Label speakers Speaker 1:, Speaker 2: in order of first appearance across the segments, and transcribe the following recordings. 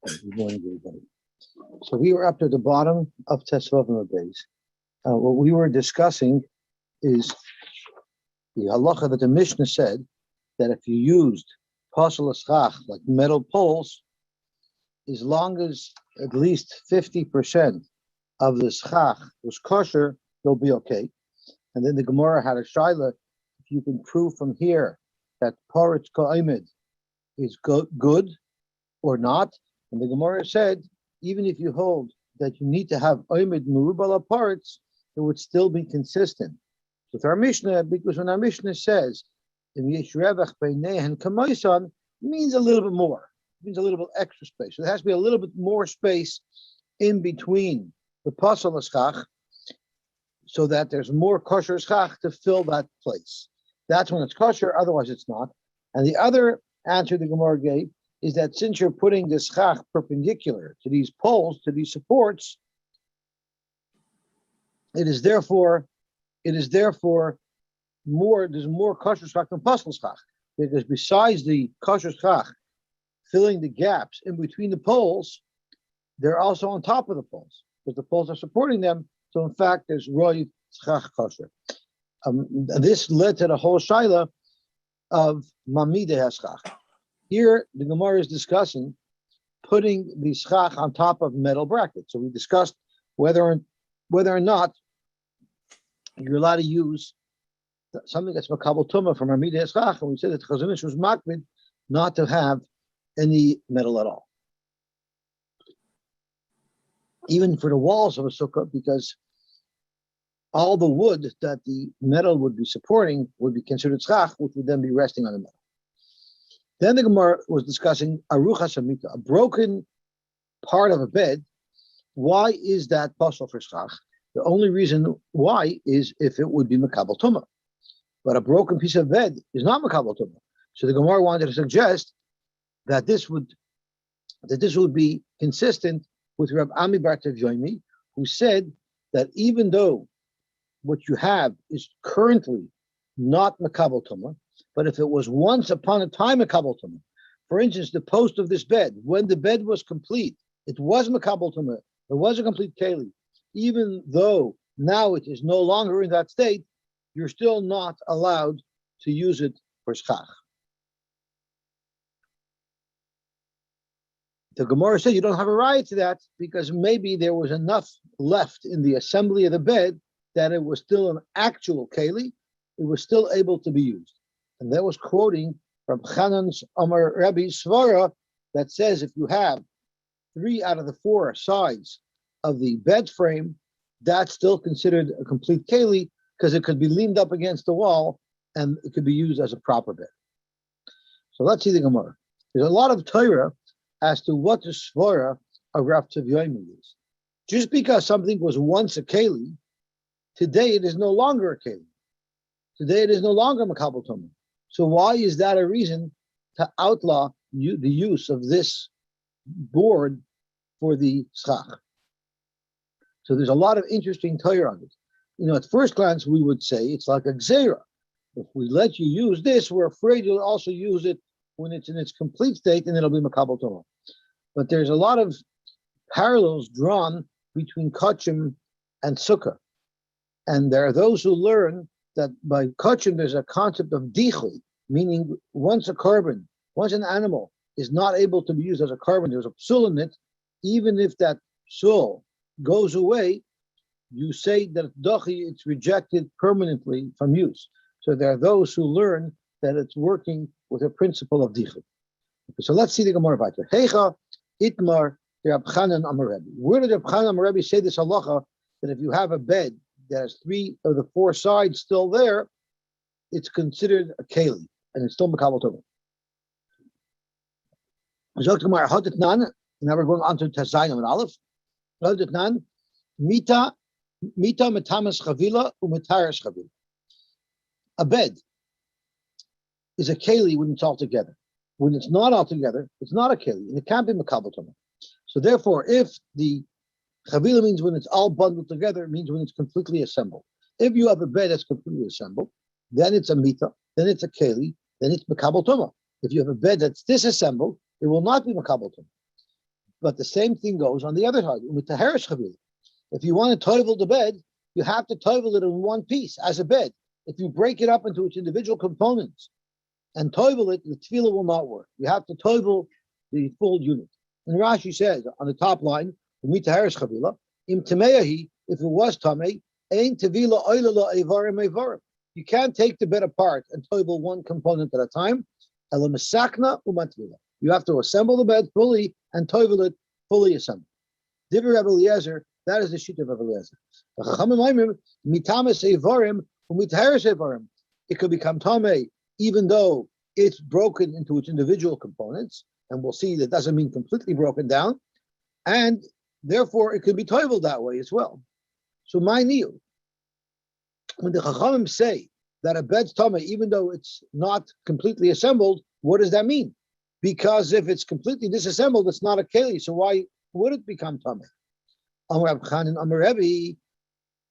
Speaker 1: Good morning, everybody. So we were up to the bottom of Tesvav base. What we were discussing is the halacha that the Mishnah said that if you used pasal eschach, like metal poles, as long as at least 50% of the schach was kosher, they'll be okay. And then the Gemara had a shaila, if you can prove from here that paritz ka'imid is good or not. And the Gemara said, even if you hold that you need to have oimid merubala parts, it would still be consistent with our Mishnah, because when our Mishnah says in Yeshrevach beinehen kamoisan, means a little bit more, it means a little bit extra space. So there has to be a little bit more space in between the pasal schach, so that there's more kosher schach to fill that place. That's when it's kosher, otherwise it's not. And the other answer the Gemara gave is that since you're putting the schach perpendicular to these poles, to these supports, it is therefore more, there's more kosher schach than pasal schach, because besides the kosher schach filling the gaps in between the poles, they're also on top of the poles, because the poles are supporting them. So in fact, there's roy schach kosher. This led to the whole shaila of mamide haschach. Here, the Gemara is discussing putting the schach on top of metal brackets. So we discussed whether or not you're allowed to use something that's makabel tumah from mamide haschach, and we said that Chazon Ish was makbid not to have any metal at all, even for the walls of a sukkah, because all the wood that the metal would be supporting would be considered schach, which would then be resting on the metal. Then the Gemara was discussing aruchas hamita, a broken part of a bed. Why is that pasal for schach? The only reason why is if it would be makabel tumah. But a broken piece of bed is not makabel tumah. So the Gemara wanted to suggest that this would be consistent with Rab Ami bar Tevyomi, who said that even though what you have is currently not makabel tumah, but if it was once upon a time makabel tumah, for instance, the post of this bed, when the bed was complete, it was makabel tumah, it was a complete keli. Even though now it is no longer in that state, you're still not allowed to use it for schach. The Gemara said you don't have a right to that because maybe there was enough left in the assembly of the bed that it was still an actual keli, it was still able to be used. And that was quoting from Chanan's Amar Rebbe's Svara that says if you have 3 out of the 4 sides of the bed frame, that's still considered a complete keli because it could be leaned up against the wall and it could be used as a proper bed. So let's see the Gemara. There's a lot of Torah as to what the Svara of Rav Tevyomi is. Just because something was once a keli, today it is no longer a keli. Today it is no longer makabel tumah. So why is that a reason to outlaw the use of this board for the schach? So there's a lot of interesting Torah on it. At first glance we would say it's like a gzeira. If we let you use this, we're afraid you'll also use it when it's in its complete state, and it'll be makabel tumah. But there's a lot of parallels drawn between kachim and sukkah. And there are those who learn that by kachim there's a concept of dichui, meaning once an animal is not able to be used as a carbon, there's a psul in it, even if that psul goes away, you say that it's rejected permanently from use. So there are those who learn that it's working with a principle of dichui. So let's see the Gemara weiter. Heicha itmar the Rab Chanan Amar Rebbe. Where did Rab Chanan Amar Rebbe say this halacha that if you have a bed that has 3 of the 4 sides still there, it's considered a keli and it's still makabel tumah? Now we're going on to Tazayin and Aleph. Mita metamas chavila umetaras chavila. A bed is a keli when it's all together. When it's not all together, it's not a keli, and it can't be makabel tumah. So therefore, if the chavila means when it's all bundled together, it means when it's completely assembled. If you have a bed that's completely assembled, then it's a mita, then it's a keli, then it's makabel tumah. If you have a bed that's disassembled, it will not be makabel tumah. But the same thing goes on the other side with the Harish Chavila. If you want to toivel the bed, you have to toivel it in one piece as a bed. If you break it up into its individual components and toivel it, the tefillah will not work. You have to toivel the full unit. And Rashi says on the top line, im tameyahi, if it was tamei, ein tevila oilala evarim evarim. You can't take the bed apart and toivel one component at a time. You have to assemble the bed fully and toivel it fully assembled. Divrei Rebbe Eliezer, that is the sheet of Rebbe Eliezer. It could become tamei even though it's broken into its individual components, and we'll see that doesn't mean completely broken down, and therefore it could be toivel that way as well. So my niyu, when the Chachamim say that a bed's tamei, even though it's not completely assembled, what does that mean? Because if it's completely disassembled, it's not a keli. So why would it become tamei? Amar Reb Chanan, Amar Rebbe,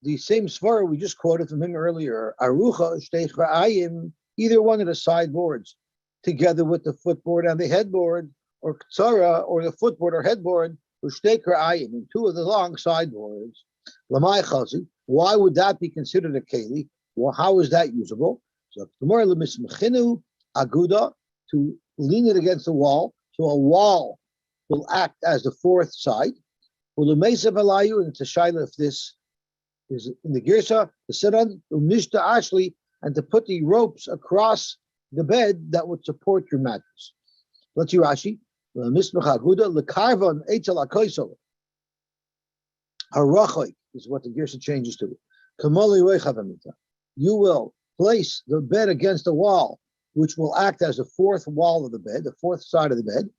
Speaker 1: the same svara we just quoted from him earlier, arucha shteich ra'ayim, either one of the sideboards, together with the footboard and the headboard, or ktsara, or the footboard or headboard, or shteich ra'ayim, and two of the long sideboards. Lamai chazi, why would that be considered a keli? Well, how is that usable? So tomorrow lemismechinu aguda, to lean it against the wall, so a wall will act as the fourth side. And it's a shaila if this is in the girsa, the sinan, umishta ashli, and to put the ropes across the bed that would support your mattress. Let's see Rashi. Harachoy is what the girsa changes to. You will place the bed against the wall, which will act as the fourth wall of the bed, the fourth side of the bed.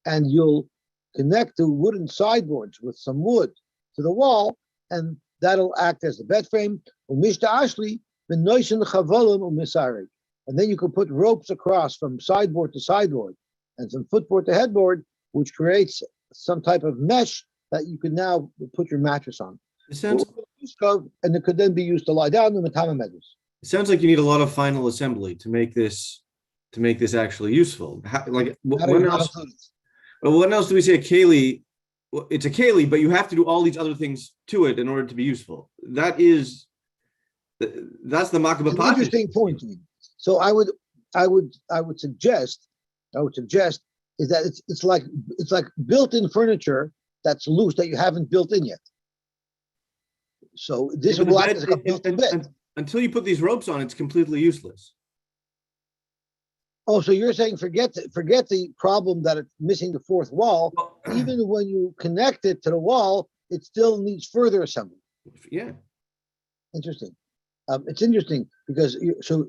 Speaker 1: And you'll connect the wooden sideboards with some wood to the wall, and that'll act as the bed frame. And then you can put ropes across from sideboard to sideboard and from footboard to headboard, which creates some type of mesh that you can now put your mattress on. And it could then be used to lie down in the Matama measures.
Speaker 2: It sounds like you need a lot of final assembly to make this actually useful. When else do we say a keli? Well, it's a keli, but you have to do all these other things to it in order to be useful. That's the makabah.
Speaker 1: Interesting point to me. So I would suggest is that it's like built-in furniture that's loose that you haven't built in yet. So this will act as a built-in bed.
Speaker 2: Until you put these ropes on, it's completely useless.
Speaker 1: Oh, so you're saying forget the problem that it's missing the fourth wall. Even when you connect it to the wall, it still needs further assembly.
Speaker 2: Yeah.
Speaker 1: Interesting. It's interesting because so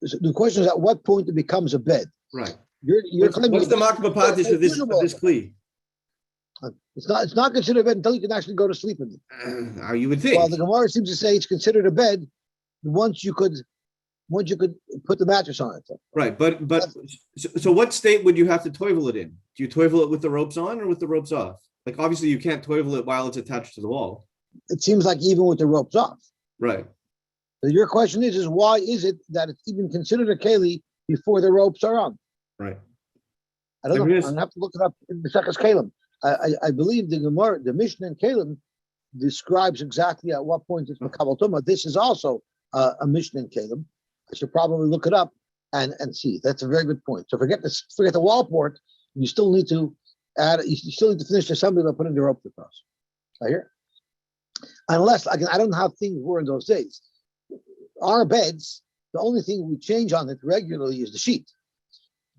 Speaker 1: the question is at what point it becomes a bed.
Speaker 2: Right.
Speaker 1: What's
Speaker 2: the makabah patish of this kli?
Speaker 1: It's not considered a bed until you can actually go to sleep in it.
Speaker 2: You would think.
Speaker 1: Well, the Gemara seems to say it's considered a bed once you could put the mattress on it.
Speaker 2: Right, but so what state would you have to toivel it in? Do you toivel it with the ropes on or with the ropes off? Like obviously you can't toivel it while it's attached to the wall.
Speaker 1: It seems like even with the ropes off.
Speaker 2: Right.
Speaker 1: So your question is why is it that it's even considered a keli before the ropes are on?
Speaker 2: Right.
Speaker 1: I don't know. I'm gonna have to look it up in the Sekas Kalim. I believe the Gemara, the Mishnah in Kalim describes exactly at what point it's Makabal Tumah. This is also a Mishnah in Kalim. I should probably look it up and see. That's a very good point. So forget the wall port. You still need to add. You still need to finish the assembly by putting the rope across. I hear. Unless I don't know how things were in those days. Our beds, the only thing we change on it regularly is the sheet.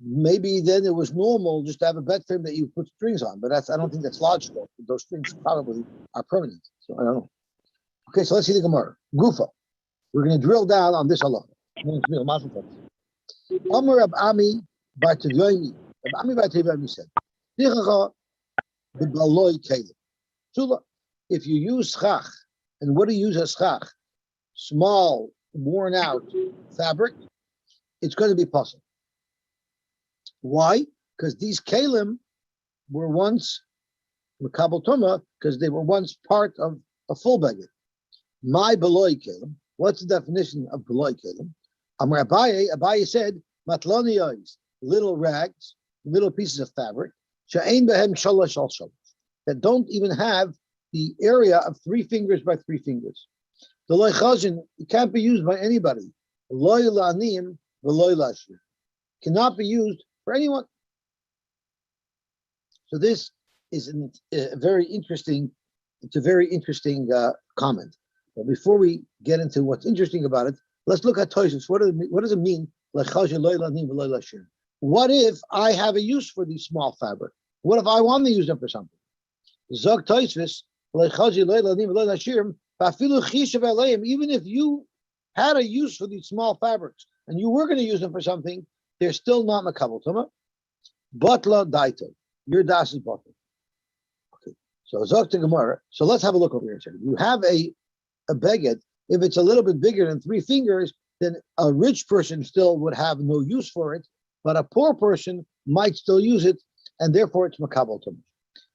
Speaker 1: Maybe then it was normal just to have a bed frame that you put strings on, but I don't think that's logical. Those strings probably are permanent. So I don't know. Okay, so let's see the Gemara. Gufa. We're going to drill down on this alone. Amar Rab Ami bar Tivyomi. Rab Ami bar Tivyomi said, if you use schach, and what do you use as schach? Small, worn out fabric, it's going to be possible. Why? Because these kalim were once Makabal Tumah, because they were once part of a full beggar. My beloy kalim. What's the definition of beloy kalim? Amar Abaye said, matloniyos, little rags, little pieces of fabric, she'ein behem shalosh al shalosh, that don't even have the area of 3 fingers by 3 fingers. The loy chazin, it can't be used by anybody. Loy la'anim v'loy la'ashir, cannot be used for anyone. So this is a very interesting. It's a very interesting comment. But before we get into what's interesting about it, let's look at Tosfos. What does it mean? What if I have a use for these small fabric? What if I want to use them for something? Zog Tosfos, even if you had a use for these small fabrics and you were going to use them for something, they're still not makabel tuma. Batla daito, your das is batla. Okay, so Zog to Gemara. So let's have a look over here. You have a beged. If it's a little bit bigger than 3 fingers, then a rich person still would have no use for it, but a poor person might still use it, and therefore it's makabel tuma.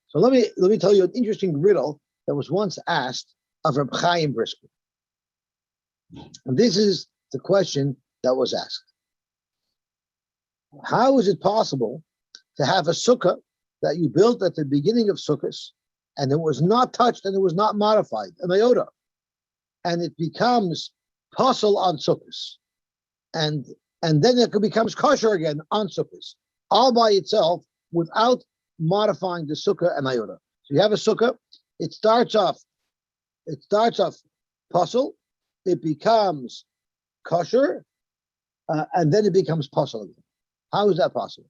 Speaker 1: So let me tell you an interesting riddle that was once asked of Reb Chaim Brisker. And this is the question that was asked. How is it possible to have a sukkah that you built at the beginning of Sukkos, and it was not touched and it was not modified, an iota, and it becomes pasul on Sukkos, and then it becomes kosher again on Sukkos, all by itself without modifying the sukkah and iota? So you have a sukkah, it starts off pasul, it becomes kosher, and then it becomes pasul again. How is that possible?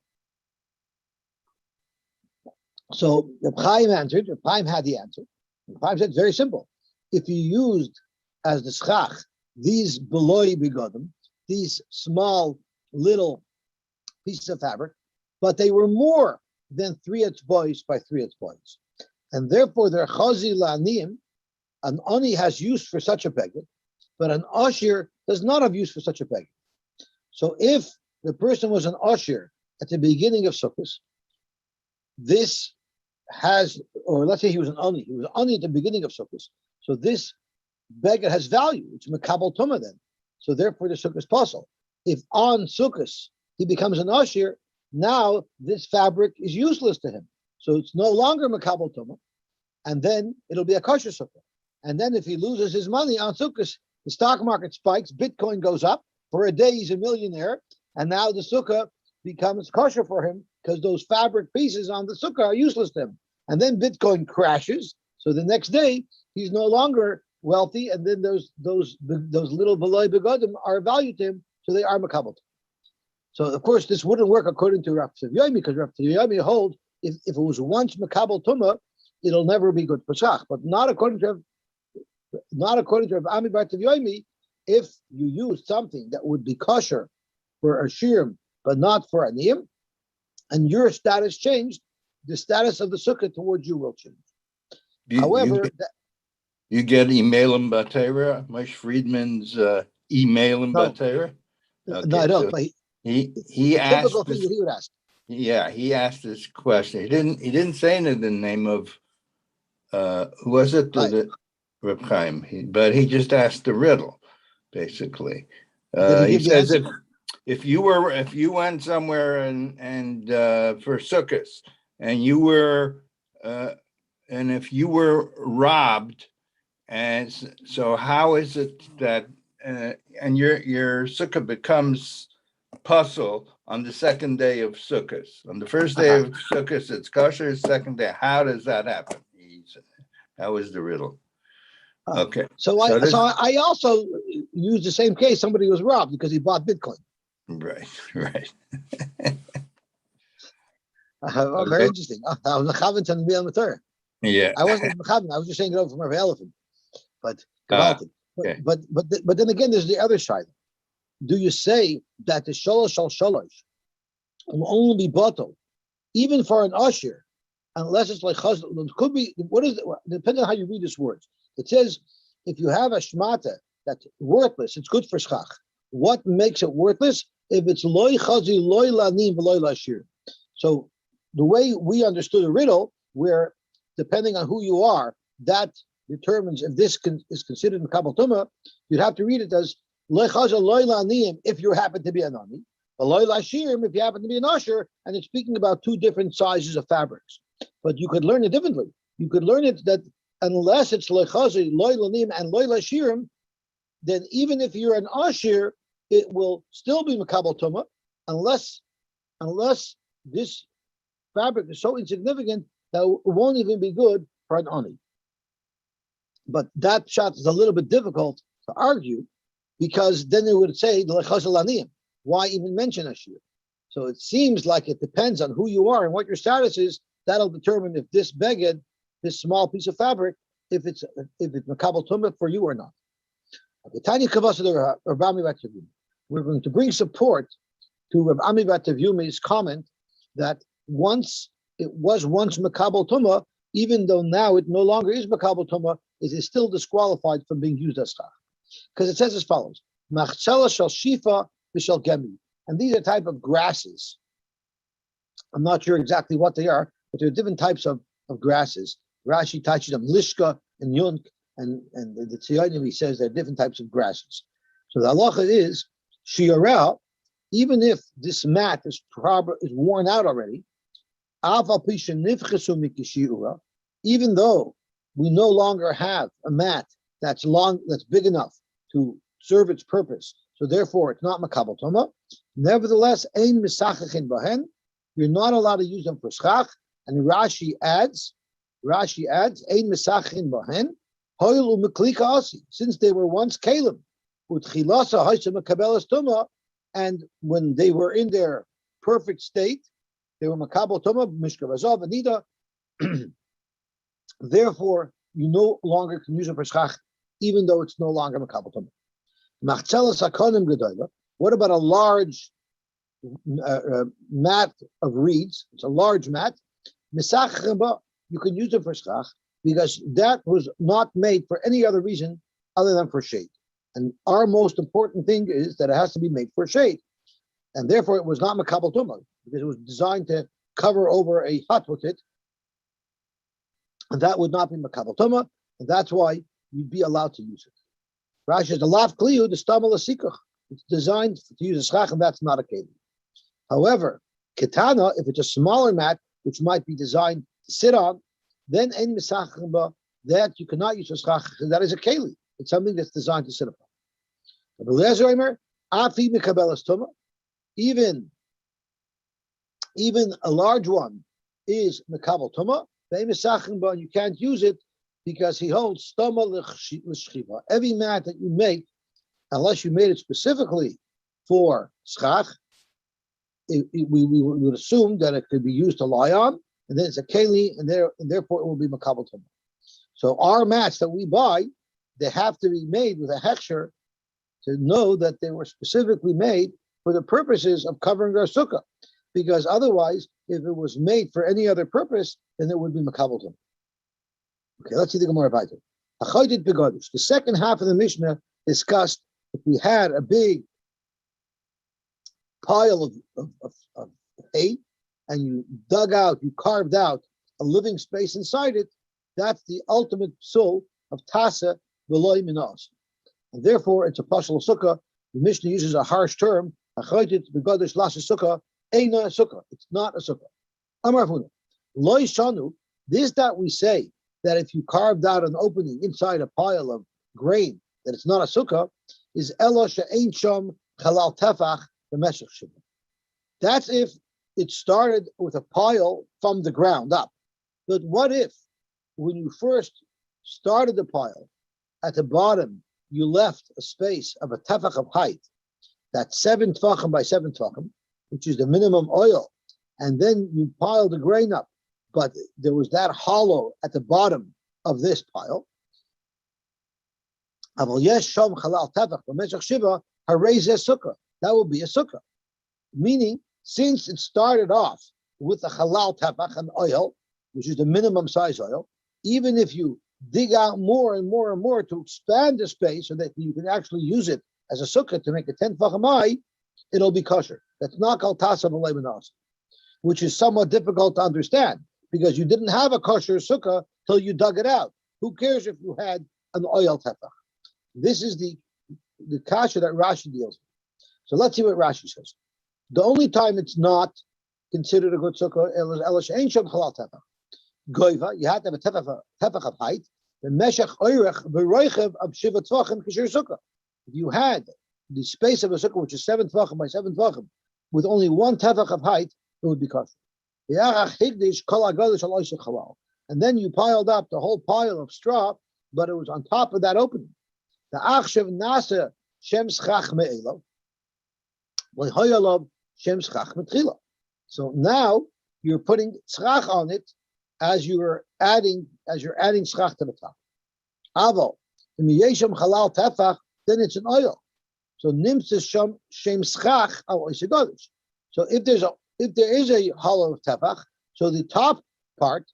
Speaker 1: So the Chaim answered. The Chaim had the answer. The Chaim said, very simple. If you used as the schach these beloi begodim, these small little pieces of fabric, but they were more than 3 etzbois by 3 etzbois, and therefore they're chazi la'aniyim. An ani has use for such a beged, but an ashir does not have use for such a beged. So if the person was an ashir at the beginning of Sukkot, this has, or let's say he was an ani at the beginning of Sukkot, so this beged has value. It's makabel tuma then. So therefore the Sukkot is pasul. If on Sukkot he becomes an ashir, now this fabric is useless to him. So it's no longer makabel tuma, and then it'll be a kosher sukkah. And then if he loses his money on Sukkot, the stock market spikes, Bitcoin goes up, for a day he's a millionaire, and now the sukkah becomes kosher for him because those fabric pieces on the sukkah are useless to him. And then Bitcoin crashes, so the next day he's no longer wealthy, and then those little beloi begodim are valued to him, so they are makabel. So of course this wouldn't work according to Rav Yomi, because Rav Yomi holds if it was once makabel tuma, it'll never be good for shach. But not according to Rav Ami bar Yomi. If you use something that would be kosher for a shirim but not for a niyim, and your status changed, the status of the sukkah towards you will change. However,
Speaker 3: you get emailim batera, Moshe Friedman's emailim batera. Okay,
Speaker 1: no, I don't.
Speaker 3: So
Speaker 1: but
Speaker 3: he asked
Speaker 1: typical thing that he would ask.
Speaker 3: Yeah, he asked this question. He didn't say in the name of who was it? The Reb Chaim. But he just asked the riddle, basically. He says if you went somewhere and for Sukkot, and you were and if you were robbed, and so how is it that and your sukkah becomes pasul on the second day of Sukkot? On the first day of Sukkot, it's kosher. Second day, how does that happen? That was the riddle. Okay.
Speaker 1: So I also used the same case. Somebody was robbed because he bought Bitcoin.
Speaker 3: Right.
Speaker 1: Very interesting. I was mechavan to the Matur.
Speaker 3: Yeah.
Speaker 1: I wasn't mechavan. I was just saying it over from Rav Elephant. But
Speaker 3: okay.
Speaker 1: but then again, there's the other side. Do you say that the shalosh shal shalosh will only be bottled, even for an usher, unless it's like chazal? It could be. What is it? Depending on how you read this words. It says if you have a shmata that's worthless, it's good for schach. What makes it worthless? If it's loy chazi, loy lanim, loy lashir. So the way we understood the riddle, where depending on who you are, that determines if this is considered makabel tuma, you'd have to read it as loy chazi, loy lanim if you happen to be an ani, Aloy Lashirim, if you happen to be an usher, and it's speaking about two different sizes of fabrics. But you could learn it differently. You could learn it that unless it's Lechazi, Loy Lanim, and Loy Lashirim, then even if you're an usher, it will still be Makabal Tuma, unless this fabric is so insignificant that it won't even be good for an Ani. But that shot is a little bit difficult to argue, because then it would say why even mention Ashir? So it seems like it depends on who you are and what your status is. That'll determine if this beged, this small piece of fabric, if it's makabel tumah for you or not. We're going to bring support to Rav Ami Bat Tevyumi's comment that it was once makabel tumah, even though now it no longer is makabel tumah, it is still disqualified from being used as schach. Because it says as follows: Machzela shel shifa v'shel gemi, and these are type of grasses. I'm not sure exactly what they are, but there are different types of grasses. Rashi touches them lishka and yunk, and the Tziyonim, he says there are different types of grasses. So the halacha is shiarel, even if this mat is worn out already, even though we no longer have a mat that's big enough to serve its purpose, so therefore it's not makabel toma. Nevertheless, ein misachachin bahen, you're not allowed to use them for schach. And Rashi adds, ein misachachin bahen, hoil u'meklika asi, since they were once kalim, utchilasa haisa makabelas toma, and when they were in their perfect state, they were makabel toma mishkavazav anida. Therefore, you no longer can use it for schach, even though it's no longer makabel toma. Machzelas hakonim gedola. What about a large mat of reeds? It's a large mat. Misachachim, you can use it for schach because that was not made for any other reason other than for shade. And our most important thing is that it has to be made for shade, and therefore it was not makabel tuma because it was designed to cover over a hut with it, and that would not be makabel tuma, and that's why you'd be allowed to use it. Rashi is the lav kliu, the stamel asikuch. It's designed to use a schach, and that's not a keli. However, ketana, if it's a smaller mat, which might be designed to sit on, then ein misachim that you cannot use a schach. That is a keli. It's something that's designed to sit upon. Afi mikabelas tuma. Even a large one is makabel tuma. You can't use it because he holds stama l'shchiva. Every mat that you make, unless you made it specifically for schach, we would assume that it could be used to lie on, and then it's a keli, and therefore it will be makabel tuma. So our mats that we buy, they have to be made with a hechsher to know that they were specifically made for the purposes of covering our sukkah. Because otherwise, if it was made for any other purpose, then it would be makabel tuma. Okay, let's see the Gemara Vayter. The second half of the Mishnah discussed if we had a big pile of hay and you carved out a living space inside it, that's the ultimate soul of tasa v'loy minas. And therefore, it's a pashal sukkah. The Mishnah uses a harsh term. It's not a sukkah. Amar Huna, loy shanu. This that we say that if you carved out an opening inside a pile of grain, that it's not a sukkah, is elo she'ein sham chalal tefach b'meshech shivah. That's if it started with a pile from the ground up. But what if, when you first started the pile, at the bottom you left a space of a tefach of height, that's 7 tvachim by 7 tvachim, which is the minimum oil, and then you piled the grain up, but there was that hollow at the bottom of this pile. That will be a sukkah. Meaning, since it started off with a halal tefach, an oil, which is the minimum size oil, even if you dig out more and more and more to expand the space so that you can actually use it as a sukkah to make a 10 tefachim, it'll be kosher. That's not called tasa v'loy minas, which is somewhat difficult to understand because you didn't have a kosher sukkah till you dug it out. Who cares if you had an oil tefach? This is the kasha that Rashi deals with. So let's see what Rashi says. The only time it's not considered a good sukkah is Elish Ein Shem Halal Tefach. Goiva, you have to have a tefach of height. The meshach oirech v'roichev of shiva tvachim k'shir sukkah. If you had the space of a sukkah, which is 7 tvachim by 7 tvachim, with only 1 tefach of height, it would be kosher. And then you piled up the whole pile of straw, but it was on top of that opening. The achshav nasa shem schach me'elav, lehoyalav shem schach metchila. So now you're putting schach on it as you're adding schach to the top. Aval, in yeshem halal tefach, then it's an oil. So nimtzis shem schach al oisegodish. So if there is a hollow tefach, so the top part,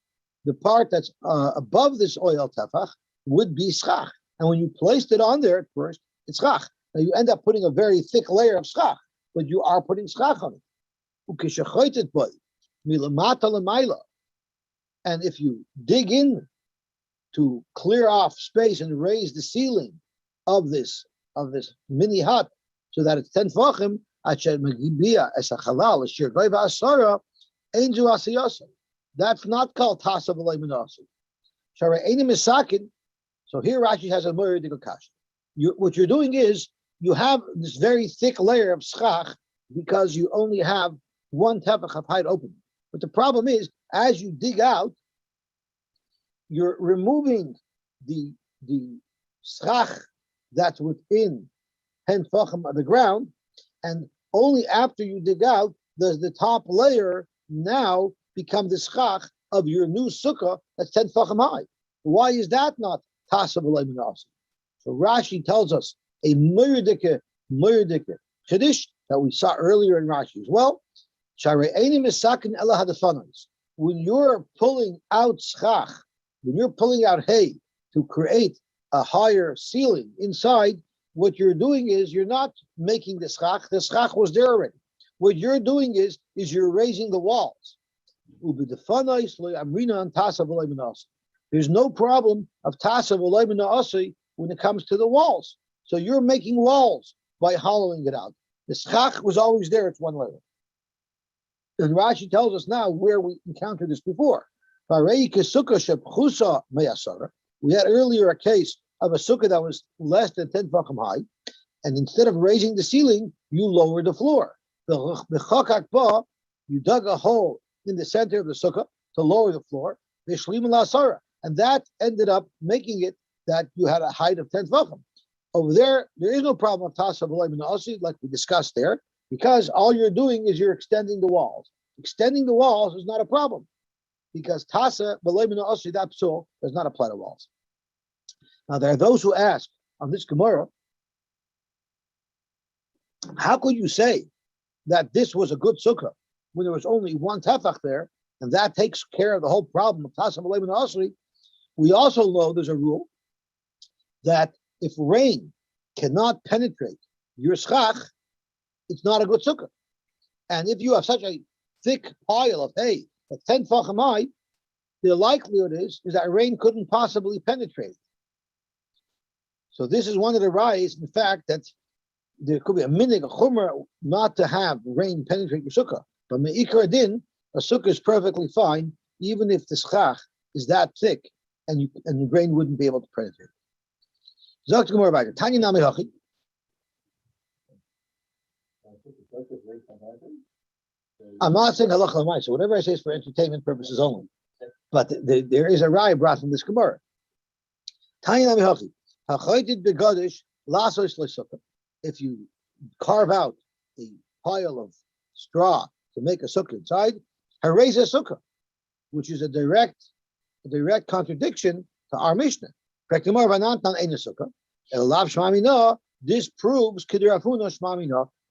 Speaker 1: the part that's above this oil tefach, would be schach. And when you placed it on there at first, it's schach. Now you end up putting a very thick layer of schach, but you are putting schach on it. And if you dig in to clear off space and raise the ceiling of this mini hut so that it's 10 tefachim, that's not called tasa v'lei menasi. So here Rashi has a more kasha. What you're doing is you have this very thick layer of schach because you only have 1 tefach of height open. But the problem is, as you dig out, you're removing the schach that's within 10 tefachim of the ground, and only after you dig out does the top layer now become the schach of your new sukkah that's 10 tefachim high. Why is that not tasa v'lei menasi? So Rashi tells us a murdike chiddush that we saw earlier in Rashi as well. When you're pulling out schach, when you're pulling out hay to create a higher ceiling inside, what you're doing is you're not making the schach. The schach was there already. What you're doing is you're raising the walls. There's no problem of tasa v'lei menasi when it comes to the walls. So you're making walls by hollowing it out. The schach was always there, it's 1 layer. And Rashi tells us now where we encountered this before. We had earlier a case of a sukkah that was less than 10 tefachim high, and instead of raising the ceiling, you lowered the floor. You dug a hole in the center of the sukkah to lower the floor, and that ended up making it that you had a height of 10 tefachim. Over there is no problem of tasa v'lei menasi, like we discussed there, because all you're doing is you're extending the walls. Extending the walls is not a problem, because tasa v'lei menasi, that psul, does not apply to walls. Now there are those who ask on this Gemara, how could you say that this was a good sukkah when there was only 1 tefach there, and that takes care of the whole problem of tasa v'lei menasi? We also know there's a rule that if rain cannot penetrate your schach, it's not a good sukkah. And if you have such a thick pile of hay that's 10 tefachim high, the likelihood is that rain couldn't possibly penetrate. So this is one of the rayos, in fact, that there could be a minig, a chumrah, not to have rain penetrate your sukkah. But me'ikar din, a sukkah is perfectly fine, even if the schach is that thick and the rain wouldn't be able to penetrate. Zok Gemara back. Tanya nami hachi. I'm not saying halacha l'mai, so whatever I say is for entertainment purposes only. But there is a raya brought from this Gemara. Tanya nami hachi. Hachayted begadish lasos lesukkah. If you carve out a pile of straw to make a sukkah inside, harayz a sukkah, which is a direct contradiction to our Mishnah. This proves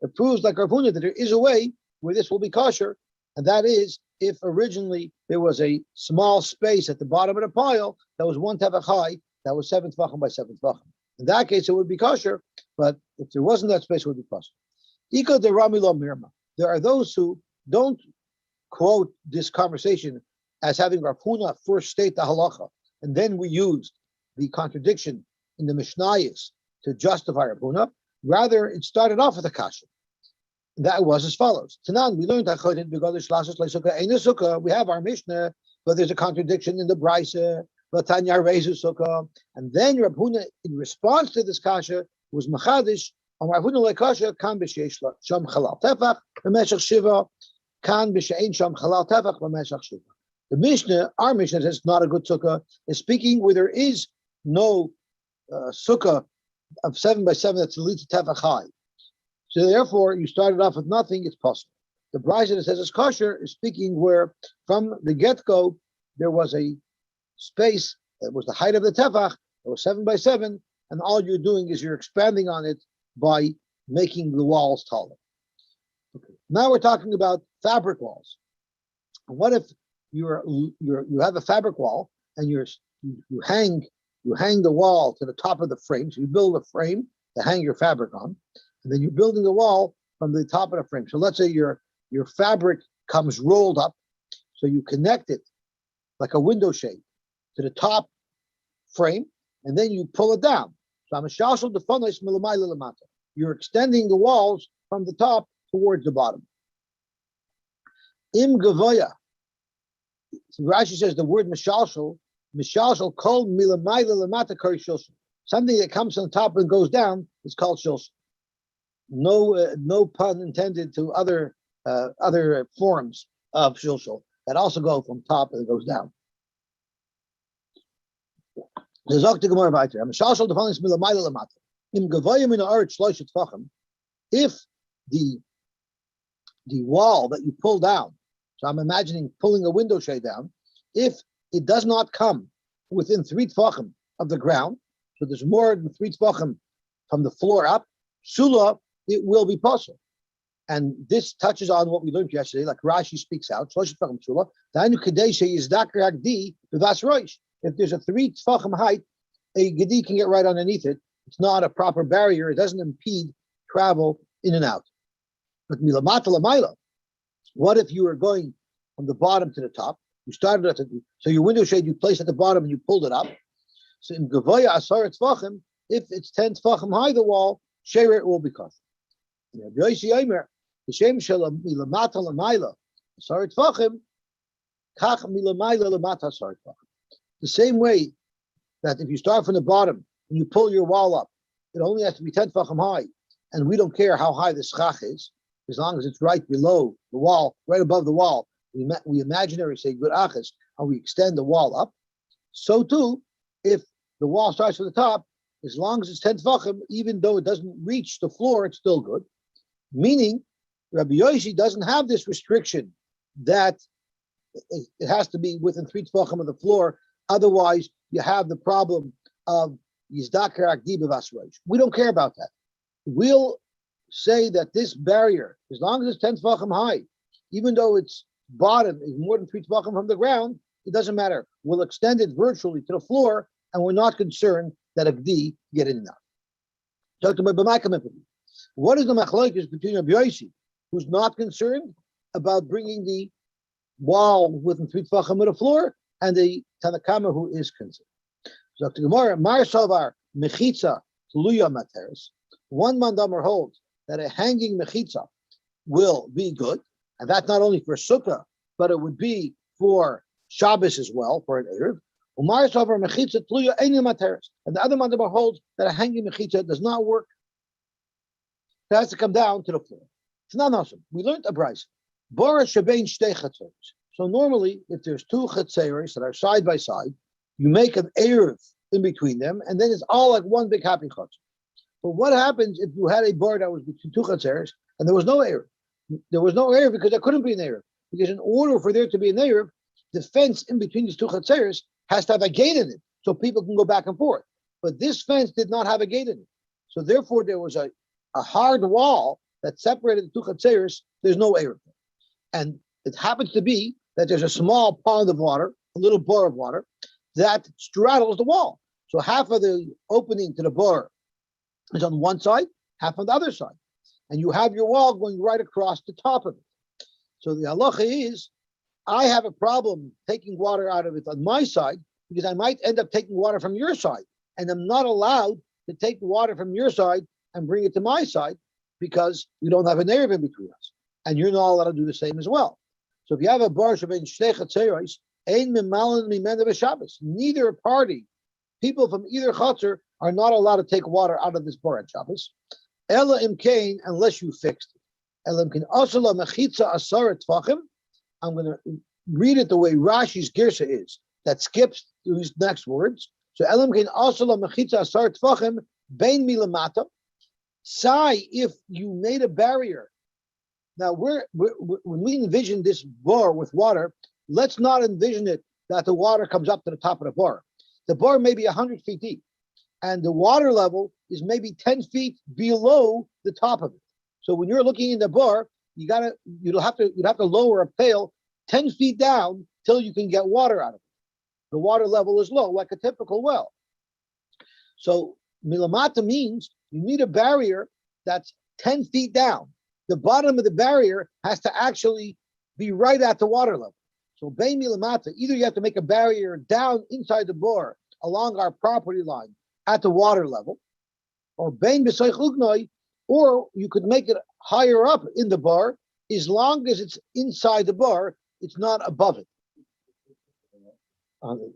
Speaker 1: it proves like Rav Huna that there is a way where this will be kosher, and that is if originally there was a small space at the bottom of the pile that was 1 tefach high, that was 7 tefachim by 7 tefachim. In that case, it would be kosher, but if there wasn't that space, it would be kosher. Iko de Rami lo mirma. There are those who don't quote this conversation as having Rav Huna first state the halacha, and then we used the contradiction in the Mishnayos to justify Rav Huna. Rather, it started off with a kasha. That was as follows. Tanan, we learned we have our Mishnah, but there's a contradiction in the Brisa. And then Rab Huna, in response to this kasha, was machadish. Rab Huna lekasha kan b'sheish sham chalal tefach b'meshach shiva kan b'shein sham chalal tefach b'meshach shiva. The Mishnah, our Mishnah, says it's not a good sukkah, is speaking where there is no sukkah of 7 by 7 that's lead to tefach high. So therefore, you started off with nothing, it's possible. The Brisa that says it's kosher is speaking where from the get-go, there was a space that was the height of the tefach, it was 7 by 7, and all you're doing is you're expanding on it by making the walls taller. Okay. Now we're talking about fabric walls. What if you have a fabric wall and you hang the wall to the top of the frame, so you build a frame to hang your fabric on, and then you're building the wall from the top of the frame. So let's say your fabric comes rolled up, so you connect it like a window shade to the top frame, and then you pull it down. So you're extending the walls from the top towards the bottom. Im gavoya. Rashi says the word mishalshal called milamayla lamata kari shilshal. Something that comes on top and goes down is called shilshal. No pun intended to other forms of shilshal that also go from top and goes down. If the wall that you pull down, so I'm imagining pulling a window shade down, if it does not come within 3 tefachim of the ground, so there's more than 3 tefachim from the floor up, sula, it will be possible. And this touches on what we learned yesterday, like Rashi speaks out. If there's a 3 tefachim height, a gedi can get right underneath it. It's not a proper barrier. It doesn't impede travel in and out. But milamata lamayla, what if you were going from the bottom to the top? You started at so your window shade you placed at the bottom and you pulled it up. So in gavoya asar tefachim, if it's 10 tefachim high, the wall, sherer it will be cut. Yosy Omer, the shem shel milamata lamayla asar tefachim, kach milamayla lamata asar tefachim. The same way that if you start from the bottom and you pull your wall up, it only has to be 10 tefachim high, and we don't care how high the schach is, as long as it's right below the wall, right above the wall. We imaginary say good achas, and we extend the wall up. So too, if the wall starts from the top, as long as it's 10 tefachim, even though it doesn't reach the floor, it's still good. Meaning, Rabbi Yosy doesn't have this restriction that it has to be within 3 tefachim of the floor. Otherwise, you have the problem of Yizdaker Akdi b'Vasroish. We don't care about that. We'll say that this barrier, as long as it's 10 tefachim high, even though its bottom is more than 3 tefachim from the ground, it doesn't matter. We'll extend it virtually to the floor, and we're not concerned that Akdi get in and out. What is the machlokes between Rabbi Yosy, who's not concerned about bringing the wall within 3 tefachim of the floor, and the Tanakama who is concerned? So the Gemara, Mar Savar Mechitza Tluya Materis. One mandamer holds that a hanging mechitza will be good, and that's not only for Sukkah, but it would be for Shabbos as well, for an Erev. Umar Savar Mechitza Tluya Eini Materis. And the other mandamer holds that a hanging mechitza does not work. It has to come down to the floor. It's not awesome. We learned a brayso. Bora Shebein Shtei Chatzeros. So normally, if there's 2 chatzeros that are side by side, you make an erev in between them, and then it's all like one big happy chatzer. But what happens if you had a bar that was between 2 chatzeros and there was no erev? There was no erev because there couldn't be an erev. Because in order for there to be an erev, the fence in between these 2 chatzeros has to have a gate in it, so people can go back and forth. But this fence did not have a gate in it. So therefore, there was a hard wall that separated the 2 chatzeros. There's no erev. And it happens to be that there's a small pond of water, a little bar of water, that straddles the wall. So half of the opening to the bar is on one side, half on the other side. And you have your wall going right across the top of it. So the halacha is, I have a problem taking water out of it on my side, because I might end up taking water from your side. And I'm not allowed to take the water from your side and bring it to my side, because we don't have an Erev in between us. And you're not allowed to do the same as well. So if you have a bar shebein shtei chatzeros, ein mimalin mimena b'Shabbos. Neither party, people from either chatzer, are not allowed to take water out of this bar at Shabbos. Ela imkain, unless you fixed it. Ela imkain asala mechitza asara tvachim. I'm going to read it the way Rashi's girsa is. That skips these next words. So ela imkain asala mechitza asara tvachim bein milamata. Sai, if you made a barrier. Now, when we envision this bar with water, let's not envision it that the water comes up to the top of the bar. The bar may be 100 feet deep, and the water level is maybe 10 feet below the top of it. So when you're looking in the bar, you'd have to lower a pail 10 feet down till you can get water out of it. The water level is low, like a typical well. So milamata means you need a barrier that's 10 feet down. The bottom of the barrier has to actually be right at the water level. So bein milamata, either you have to make a barrier down inside the bar along our property line at the water level, or bein b'soich ugnoi, or you could make it higher up in the bar as long as it's inside the bar, it's not above it.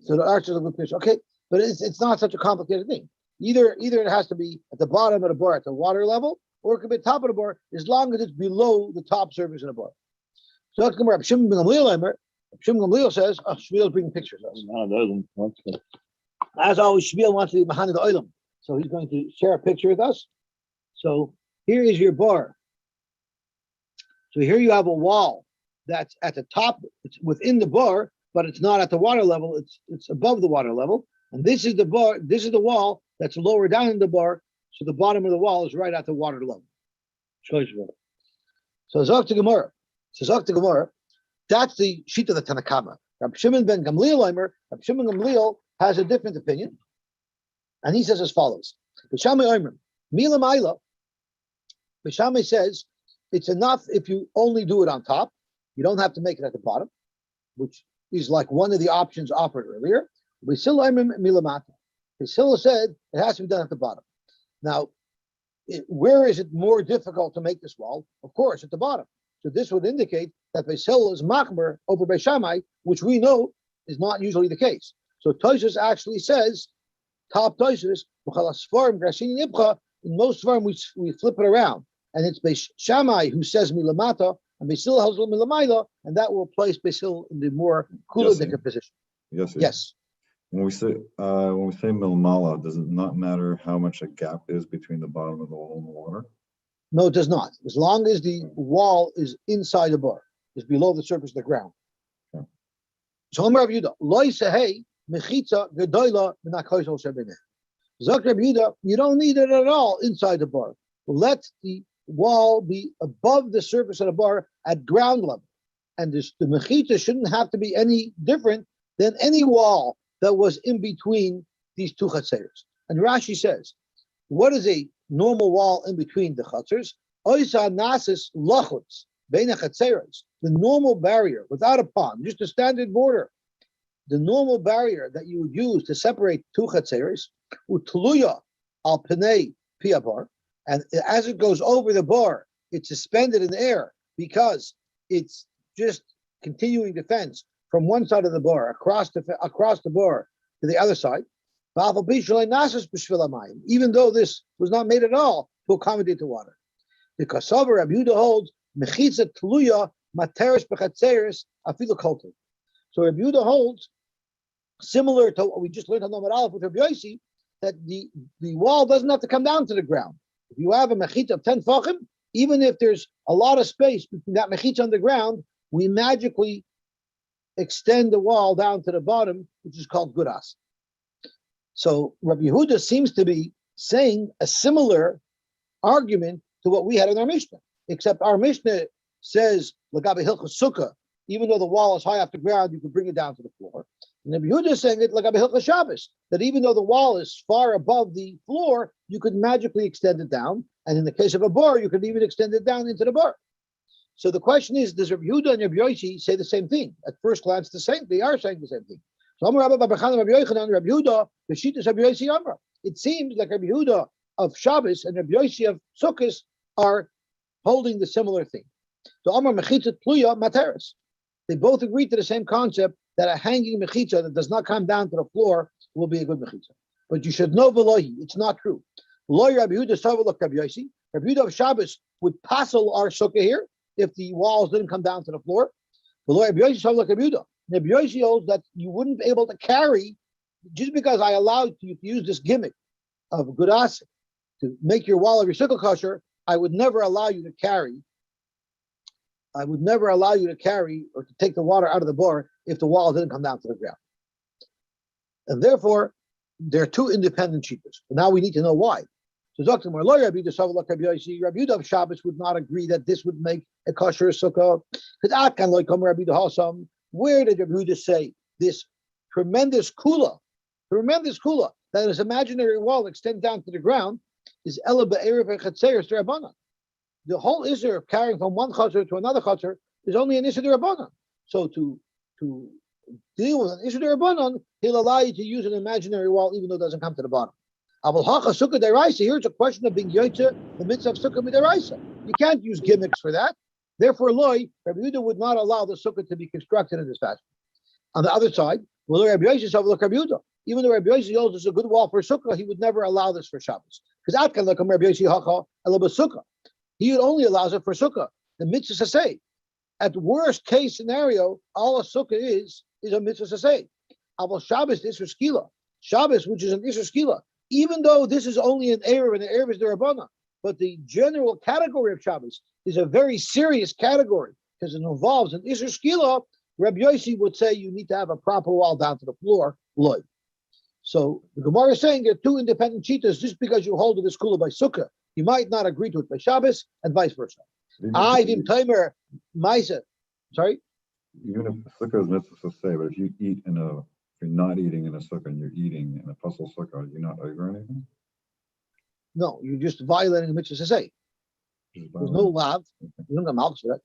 Speaker 1: So the arch is a good picture. Okay, but it's not such a complicated thing. Either it has to be at the bottom of the bar at the water level, or it could be at the top of the bar as long as it's below the top surface of the bar. So that's Gemara. Shimon ben Gamliel says, Shmuel's bringing pictures. As always, Shmuel wants to be behind the oilam, so he's going to share a picture with us. So here is your bar. So here you have a wall that's at the top, it's within the bar, but it's not at the water level, it's above the water level. And this is the bar, this is the wall that's lower down in the bar, so the bottom of the wall is right at the water level. So Zok to Gemara, that's the sheet of the Tanakama. Rab Shimon ben Gamliel has a different opinion, and he says as follows: B'Shamai says it's enough if you only do it on top. You don't have to make it at the bottom, which is like one of the options offered earlier. Basila said it has to be done at the bottom. Now, where is it more difficult to make this wall? Of course, at the bottom. So this would indicate that Basila is machmer over Beishamai, which we know is not usually the case. So Tosfos actually says, top Tosfos, in most form we flip it around, and it's Beishamai who says milamata, and Basil has milamayla, and that will place Basil in the more kula position. Yes.
Speaker 4: When we say milmala, does it not matter how much a gap is between the bottom of the wall and the water?
Speaker 1: No, it does not. As long as the wall is inside the bar, is below the surface of the ground. So Rav Yehuda, loy sehei mechitza gedoyla v'nakoisol shebeineh. Zok Rav Yehuda, you don't need it at all inside the bar. Let the wall be above the surface of the bar at ground level, and the mechitza shouldn't have to be any different than any wall that was in between these two chatzeros. And Rashi says, what is a normal wall in between the chatzers? Oisa nasis lachutz beina chatzeros. The normal barrier without a pond, just a standard border. The normal barrier that you would use to separate two chatzeros, utluya al penei piabar, and as it goes over the bar, it's suspended in the air because it's just continuing defense from one side of the bar across the bar to the other side. Even though this was not made at all to accommodate the water. The Kasavar Rab Yehuda holds mechitza tluya materis bechatzeris afilu koltiv. So Rab Yehuda holds, similar to what we just learned on Nomad Aleph with Rabbi Yosy, that the wall doesn't have to come down to the ground. If you have a mechitza of 10 fachim, even if there's a lot of space between that mechitza on the ground, we magically extend the wall down to the bottom, which is called gudas. So Rabbi Yehuda seems to be saying a similar argument to what we had in our Mishnah, except our Mishnah says, Lagabe Hilchas Sukka, even though the wall is high off the ground, you can bring it down to the floor. And Rabbi Yehuda is saying it Lagabe Hilchas Shabbos, that even though the wall is far above the floor, you could magically extend it down. And in the case of a bar, you could even extend it down into the bar. So the question is, does Rabbi Yehuda and Rabbi Yosy say the same thing? At first glance, they are saying the same thing. So it seems like Rabbi Yehuda of Shabbos and Rabbi Yosy of Sukkot are holding the similar thing. So Amar Mechitza Tluya Materis. They both agreed to the same concept that a hanging mechitza that does not come down to the floor will be a good mechitza. But you should know Velohi, it's not true. Lo Rabbi Yehuda Savalak Rabbi Yosy. Rabbi Yehuda of Shabbos would passel our sukkah here if the walls didn't come down to the floor. Velohi Rabbi Yosy Savalak Rabbi Yehuda. Rabbi Yosy holds that you wouldn't be able to carry, just because I allowed you to use this gimmick of good asik to make your wall of your sukkah kosher, I would never allow you to carry or to take the water out of the bore if the wall didn't come down to the ground. And therefore, they're two independent shittas. But now we need to know why. So Dr. Marloy Rabbi Yehuda of Shabbos would not agree that this would make a kosher sukkah. Where did Rabbi Yehuda say this tremendous kula that this imaginary wall extends down to the ground is Ela Be'erev Chatzeres D'Rabbanan? The whole issue of carrying from one chutzner to another chutzner is only an issue D'Rabbanan. So to deal with an issue D'Rabbanan, he'll allow you to use an imaginary wall even though it doesn't come to the bottom. Abul Hacha Sukkah D'Oraisa, here it's a question of being Yotze, the mitzvah of Sukkah D'Oraisa. You can't use gimmicks for that. Therefore, Rabbi Yehuda would not allow the Sukkah to be constructed in this fashion. On the other side, Rabbi Yosy Savalak Rabbi Yehuda. Even though Rabbi Yosy holds this a good wall for Sukkah, he would never allow this for Shabbos. Because Atkan Lekam Rabbi Yosy Hacha Elaba Sukkah. He only allows it for Sukkah. The mitzvah saseh. At worst case scenario, all a Sukkah is a mitzvah saseh. Abel Shabbos is for skila. Shabbos, which is an isur skila. Even though this is only an erev and the erev is the Rabbana, but the general category of Shabbos is a very serious category because it involves an isur skila. Rabbi Yosy would say you need to have a proper wall down to the floor. Loy. So the Gemara is saying there are two independent cheetahs. Just because you hold to this kula by sukkah, you might not agree to it by Shabbos, and vice versa. Vim timer maisa. Sorry.
Speaker 4: Even if the sukkah is mitzvah to say, but if you're not eating in a sukkah and you're eating in a puzzle sukkah, you're not over anything.
Speaker 1: No, you're just violating the mitzvah to say. There's no lav. You don't have mouths for that.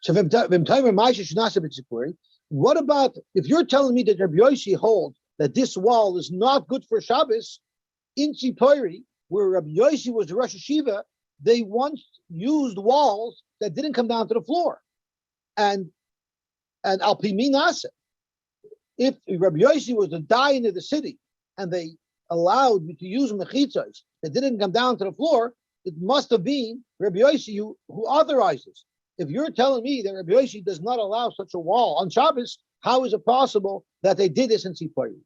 Speaker 1: So vim timer maisa shnasa b'tzipuri. What about if you're telling me that Rabbi Yosy holds that this wall is not good for Shabbos in Tzipori, where Rabbi Yosy was the Rosh Hashiva, they once used walls that didn't come down to the floor. And al pi minase, if Rabbi Yosy was the dayan of the city and they allowed me to use mechitzas that didn't come down to the floor, it must have been Rabbi Yosy who authorized this. If you're telling me that Rabbi Yosy does not allow such a wall on Shabbos, how is it possible that they did this in Tzipori?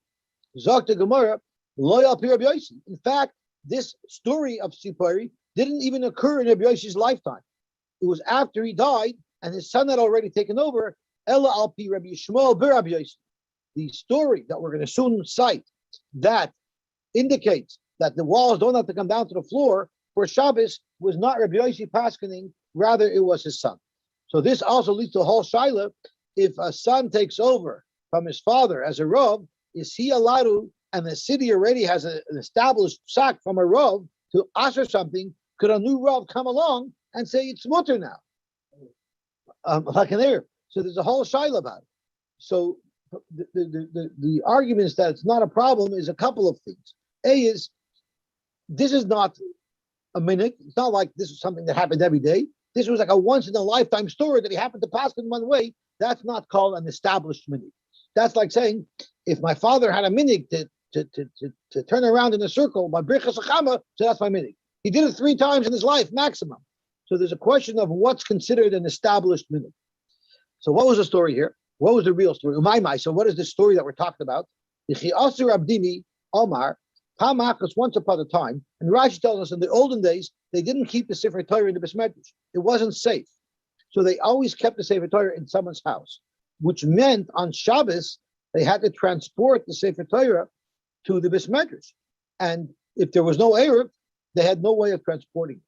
Speaker 1: Zok the Gemara, loyal pi Rabbi Yosy. In fact, this story of Tzipori didn't even occur in Rabbi Yosy's lifetime. It was after he died and his son had already taken over. Ella al pi Rabbi Shmuel b'Rabbi Yosy. The story that we're going to soon cite that indicates that the walls don't have to come down to the floor for Shabbos was not Rabbi Yosy paskening, rather it was his son. So this also leads to a whole shaila. If a son takes over from his father as a Rav, is he allowed to, and the city already has an established sack from a Rav to usher something, could a new Rav come along and say it's mutter now? Like an Arab. So there's a whole shaila about it. So the arguments that it's not a problem is a couple of things. A is, this is not a minute. It's not like this is something that happened every day. This was like a once in a lifetime story that he happened to pass in one way. That's not called an established minig. That's like saying, if my father had a minig to turn around in a circle by brichas achama, so that's my minig. He did it 3 times in his life, maximum. So there's a question of what's considered an established minig. So what was the story here? What was the real story? So what is the story that we're talking about? Abdimi Omar, Pamachas once upon a time, and Rashi tells us in the olden days, they didn't keep the Sefer Torah in the Beis Medrash. It wasn't safe. So they always kept the Sefer Torah in someone's house, which meant on Shabbos, they had to transport the Sefer Torah to the Beis Medrash. And if there was no Erev, they had no way of transporting it.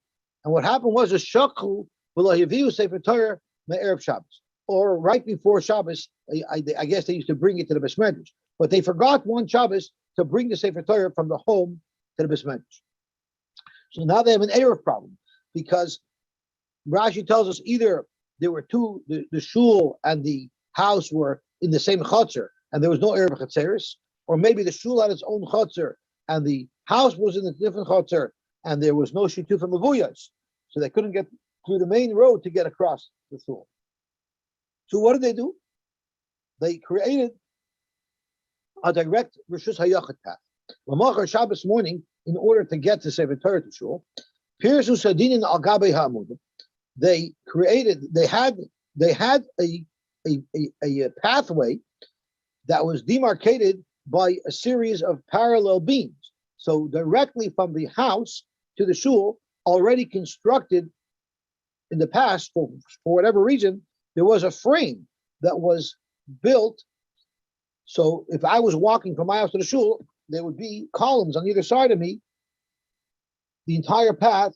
Speaker 1: And what happened was a shakhu v'lo Sefer Torah me'erev Shabbos. Or right before Shabbos, I guess they used to bring it to the Beis Medrash. But they forgot one Shabbos to bring the Sefer Torah from the home to the Beis Medrash. So now they have an Erev problem, because Rashi tells us either there were two, the shul and the house were in the same chutzner, and there was no Erev Chatzeris, or maybe the shul had its own chutzner, and the house was in a different chutzner, and there was no shituf and mavuyas, so they couldn't get through the main road to get across the shul. So what did they do? They created a direct Rishus Hayachet path. Lamachar Shabbos morning, in order to get to Sefer Torah to shul, Pirsu Sadinin Al Gabe Hamudim. They had a pathway that was demarcated by a series of parallel beams. So directly from the house to the shul, already constructed in the past for whatever reason, there was a frame that was built. So if I was walking from my house to the shul, there would be columns on either side of me, the entire path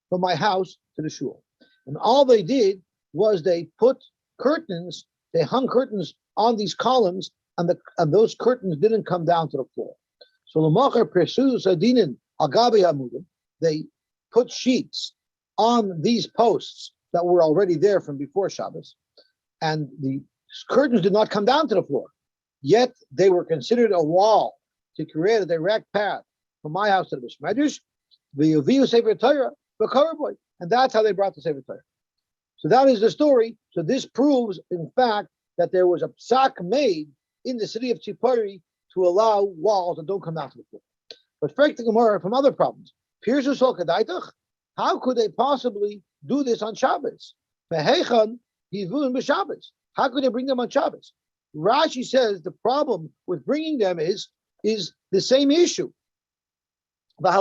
Speaker 1: from my house to the shul. And all they did was they put curtains, they hung curtains on these columns, and those curtains didn't come down to the floor. So l'machar persu sadinin al gabe hamudim, they put sheets on these posts that were already there from before Shabbos, and the curtains did not come down to the floor. Yet they were considered a wall to create a direct path from my house to the Medrash, the Yoviu Sefer Torah, the Karaboy, and that's how they brought the Sefer Torah. So that is the story. So this proves, in fact, that there was a psak made in the city of Tzipori to allow walls that don't come down to the floor. But Frek the Gemara from other problems. Pirsu Sol Kadaitach, how could they possibly do this on Shabbos? Behechan Hivun b'Shabbos. How could they bring them on Shabbos? Rashi says the problem with bringing them is the same issue. The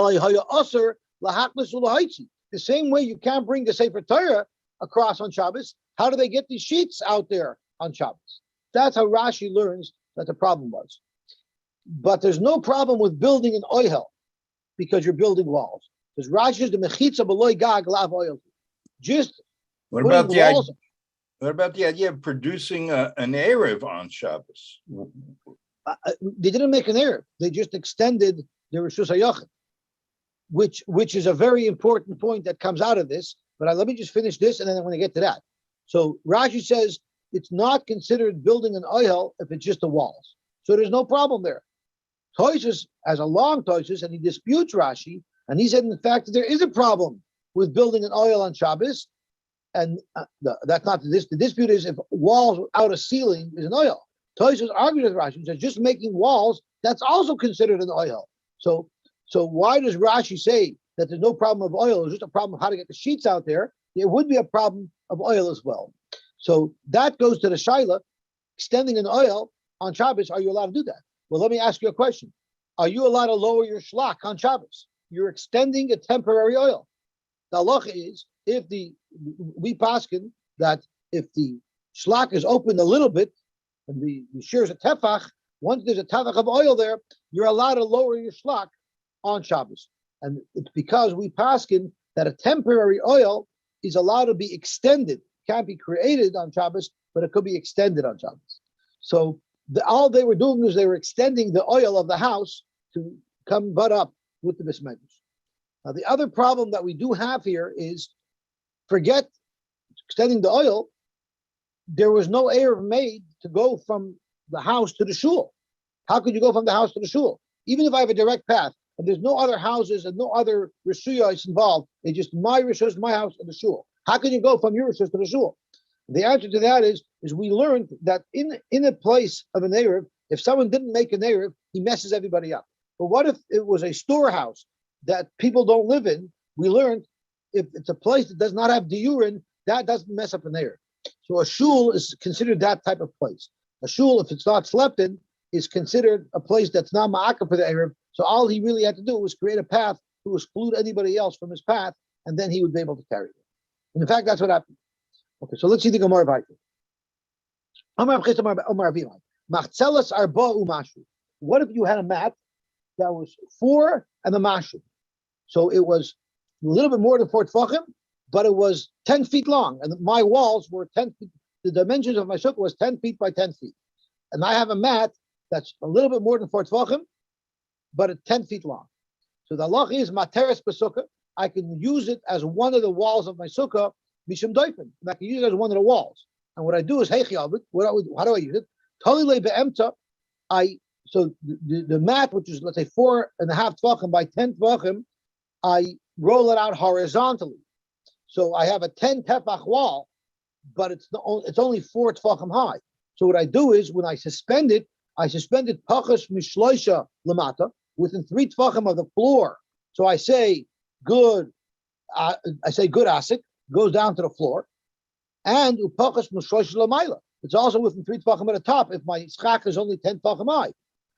Speaker 1: same way you can't bring the Sefer Torah across on Shabbos. How do they get these sheets out there on Shabbos? That's how Rashi learns that the problem was. But there's no problem with building an oihel because you're building walls. Because Rashi is the mechitza beloy gag lav oil. Just
Speaker 3: What
Speaker 1: putting
Speaker 3: about the
Speaker 1: walls.
Speaker 3: What about the idea of producing an Erev on Shabbos?
Speaker 1: They didn't make an error. They just extended the Rishus HaYachid, which is a very important point that comes out of this. But let me just finish this, and then I'm going to get to that. So Rashi says it's not considered building an oihel if it's just the walls. So there's no problem there. Toysus has a long Toysus, and he disputes Rashi, and he said, in fact, that there is a problem with building an oil on Shabbos, and that's not the dispute. The dispute is if walls without a ceiling is an oil. Toysus argues with Rashi and says just making walls, that's also considered an oil. So why does Rashi say that there's no problem of oil? It's just a problem of how to get the sheets out there. There would be a problem of oil as well. So that goes to the shaila, extending an oil on Shabbos. Are you allowed to do that? Well, let me ask you a question. Are you allowed to lower your shlach on Shabbos? You're extending a temporary oil. The halacha is we paskin that if the shlach is open a little bit and the shear is a tefach, once there's a tefach of oil there, you're allowed to lower your shlach on Shabbos. And it's because we paskin that a temporary oil is allowed to be extended. It can't be created on Shabbos, but it could be extended on Shabbos. So all they were doing is they were extending the oil of the house to come butt up with the mismedrash. Now the other problem that we do have here is, forget extending the oil, there was no erev made to go from the house to the shul. How could you go from the house to the shul? Even if I have a direct path, and there's no other houses and no other rishuyos involved, it's just my rishus, my house, and the shul. How can you go from your rishus to the shul? The answer to that is we learned that in a place of an erev, if someone didn't make an erev, he messes everybody up. But what if it was a storehouse that people don't live in? We learned if it's a place that does not have diurin, that doesn't mess up an erev. So a shul is considered that type of place. A shul, if it's not slept in, is considered a place that's not ma'aka for the erev. So all he really had to do was create a path to exclude anybody else from his path, and then he would be able to carry it. And in fact, that's what happened. Okay, so let's see the Gemara Vayter. What if you had a mat that was 4 and a mashu? So it was a little bit more than 4 tefachim, but it was 10 feet long, and my walls were 10 feet. The dimensions of my sukkah was 10 feet by 10 feet. And I have a mat that's a little bit more than 4 tefachim, but it's 10 feet long. So the halach is materes b'sukkah. I can use it as one of the walls of my sukkah, mishum doifen. And I can use it as one of the walls. And what I do is heichi alvit. How do I use it? Talile be'emta. So the mat, which is let's say 4.5 tefachim by 10 tefachim, I roll it out horizontally. So I have a 10 tefach wall, but it's only 4 tefachim high. So what I do is when I suspend it pachas mishloisha lamata, within 3 tefachim of the floor. So I say good asik goes down to the floor, and upachas mishloisha lamayla. It's also within 3 tefachim at the top if my schach is only 10 tefachim high.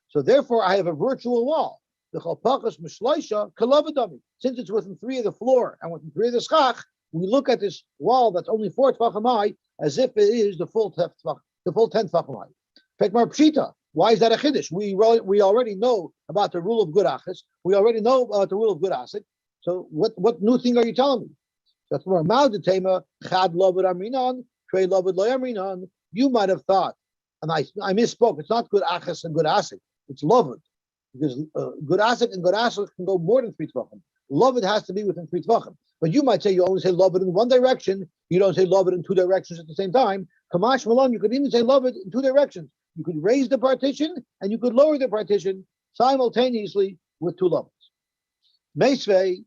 Speaker 1: So therefore I have a virtual wall. The chalpachas mishloisha kalavadami. Since it's within 3 of the floor and within 3 of the schach, we look at this wall that's only 4 tefachim high as if it is the full 10 tefachim high. Pekmar pshita. Why is that a chiddush? We already know about the rule of good achas. We already know about the rule of good asik. So what new thing are you telling me? That's more ma'udetema chad loved aminan trei loved lo aminan. You might have thought, and I misspoke. It's not good achas and good asik. It's loved, because good asik and good asik can go more than 3 tefachim. Loved has to be within 3 tefachim. But you might say you only say loved in one direction. You don't say loved in 2 directions at the same time. Kamash malon, you could even say loved in 2 directions. You could raise the partition and you could lower the partition simultaneously with 2 loveds. Meisvei,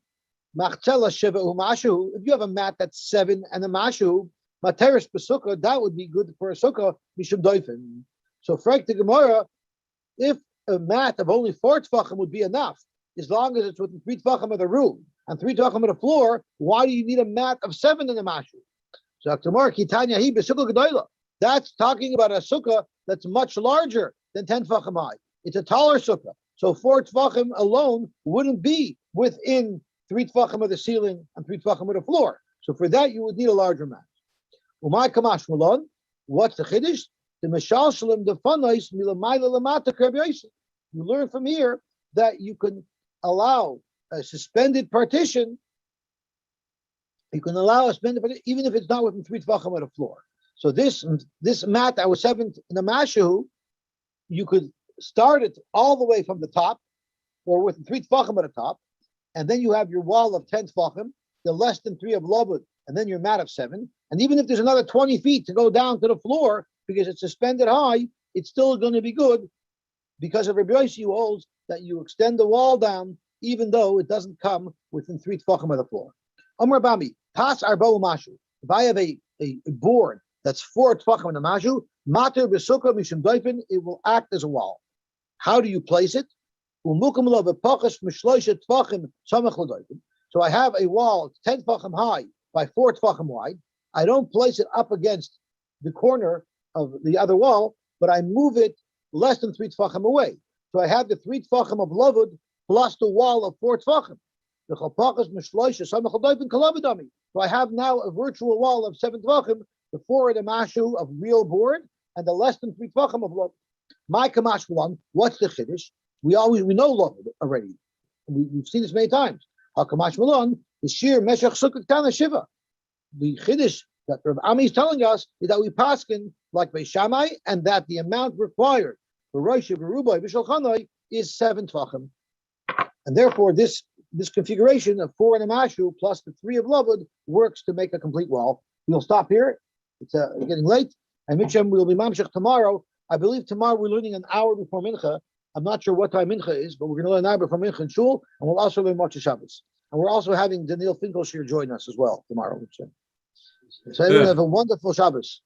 Speaker 1: machzela sheva umashu. If you have a mat that's 7 and a mashu, materis besukka, that would be good for a sukkah mishum doifen. So, frank the Gemara, if a mat of only 4 tefachim would be enough, as long as it's within 3 tefachim of the room and 3 tefachim of the floor, why do you need a mat of 7 in the mashu? So, Gemara, kitanya hi besukka gedola. That's talking about a sukkah that's much larger than 10 tefachim high. It's a taller sukkah. So 4 tefachim alone wouldn't be within 3 tefachim of the ceiling and 3 tefachim of the floor. So for that, you would need a larger mat. Umay kamash malon. What's the chiddush? The mashal shalom defanais milamayla lamata kerbeis. You learn from here that you can allow a suspended partition. You can allow a suspended partition even if it's not within 3 tefachim of the floor. So this mat that was 7 in the mashu, you could start it all the way from the top, or within 3 tefachim at the top, and then you have your wall of 10 tefachim, the less than 3 of lobud, and then your mat of 7. And even if there's another 20 feet to go down to the floor because it's suspended high, it's still going to be good because of Rabbi Yosy, who holds that you extend the wall down even though it doesn't come within 3 tefachim of the floor. Amar Bami, Pas Arbo Mashu. If I have a board that's 4 tefachim in the mashu, mater besukka mishum doifen, it will act as a wall. How do you place it? So I have a wall 10 tefachim high by 4 tefachim wide. I don't place it up against the corner of the other wall, but I move it less than 3 tefachim away. So I have the 3 tefachim of lavud plus the wall of 4 tefachim. So I have now a virtual wall of 7 tefachim, the 4 in the mashu of real board, and the less than 3 tefachim of love. My kamash one, what's the chiddush? We know love already. We've seen this many times. Hakamash malon, the sheer meshach sukkah kana shiva. The chiddush that Rav Ami is telling us is that we paskin like Beis Shammai, and that the amount required for Rosh Hashanah v'Shulchanai is 7 tefachim, and therefore this configuration of 4 in a mashu plus the 3 of lavud works to make a complete wall. We'll stop here. It's getting late, and Mitchem will be mamshech tomorrow. I believe tomorrow we're learning an hour before mincha. I'm not sure what time mincha is, but we're going to learn an hour before mincha in shul, and we'll also learn Motzei Shabbos. And we're also having Daniel Finkelshire join us as well tomorrow. So everyone have a wonderful Shabbos.